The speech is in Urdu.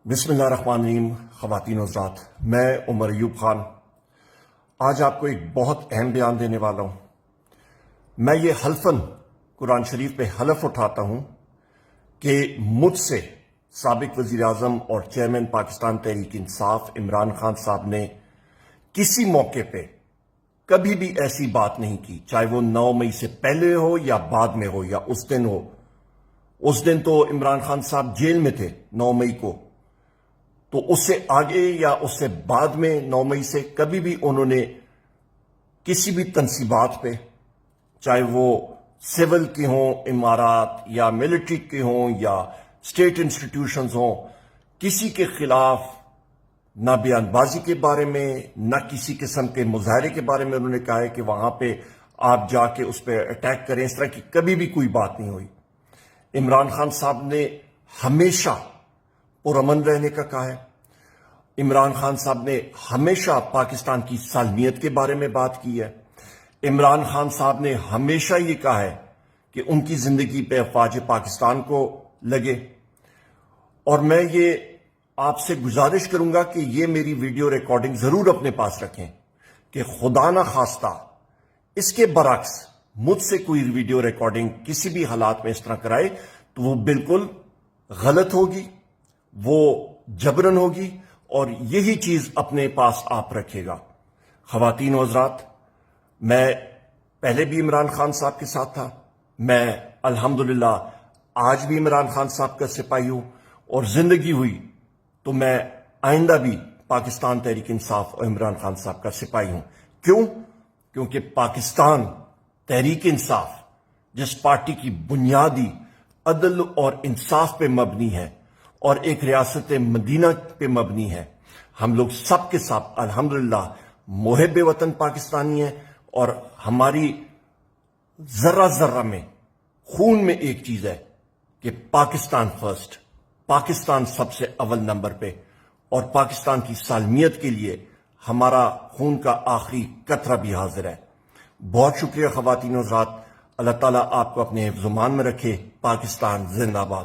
بسم اللہ الرحمن الرحیم. خواتین و حضرات، میں عمر ایوب خان آج آپ کو ایک بہت اہم بیان دینے والا ہوں. میں یہ حلفاً قرآن شریف پہ حلف اٹھاتا ہوں کہ مجھ سے سابق وزیر اعظم اور چیئرمین پاکستان تحریک انصاف عمران خان صاحب نے کسی موقع پہ کبھی بھی ایسی بات نہیں کی، چاہے وہ 9 مئی سے پہلے ہو یا بعد میں ہو یا اس دن ہو. اس دن تو عمران خان صاحب جیل میں تھے 9 مئی کو، تو اس سے آگے یا اس سے بعد میں 9 مئی سے کبھی بھی انہوں نے کسی بھی تنصیبات پہ، چاہے وہ سول کے ہوں امارات یا ملٹری کے ہوں یا اسٹیٹ انسٹیٹیوشنز ہوں، کسی کے خلاف نہ بیان بازی کے بارے میں نہ کسی قسم کے مظاہرے کے بارے میں انہوں نے کہا ہے کہ وہاں پہ آپ جا کے اس پہ اٹیک کریں. اس طرح کی کبھی بھی کوئی بات نہیں ہوئی. عمران خان صاحب نے ہمیشہ پرامن رہنے کا کہا ہے. عمران خان صاحب نے ہمیشہ پاکستان کی سالمیت کے بارے میں بات کی ہے. عمران خان صاحب نے ہمیشہ یہ کہا ہے کہ ان کی زندگی پہ افواج پاکستان کو لگے. اور میں یہ آپ سے گزارش کروں گا کہ یہ میری ویڈیو ریکارڈنگ ضرور اپنے پاس رکھیں کہ خدا نہ خواستہ اس کے برعکس مجھ سے کوئی ویڈیو ریکارڈنگ کسی بھی حالات میں اس طرح کرائے تو وہ بالکل غلط ہوگی، وہ جبرن ہوگی، اور یہی چیز اپنے پاس آپ رکھے گا. خواتین و حضرات، میں پہلے بھی عمران خان صاحب کے ساتھ تھا، میں الحمدللہ آج بھی عمران خان صاحب کا سپاہی ہوں، اور زندگی ہوئی تو میں آئندہ بھی پاکستان تحریک انصاف اور عمران خان صاحب کا سپاہی ہوں. کیوں؟ کیونکہ پاکستان تحریک انصاف جس پارٹی کی بنیادی عدل اور انصاف پہ مبنی ہے اور ایک ریاست مدینہ پہ مبنی ہے، ہم لوگ سب کے ساتھ الحمدللہ محب وطن پاکستانی ہیں، اور ہماری ذرہ ذرہ میں خون میں ایک چیز ہے کہ پاکستان فرسٹ، پاکستان سب سے اول نمبر پہ، اور پاکستان کی سالمیت کے لیے ہمارا خون کا آخری قطرہ بھی حاضر ہے. بہت شکریہ خواتین و حضرات. اللہ تعالیٰ آپ کو اپنے حفظ و امان میں رکھے. پاکستان زندہ باد.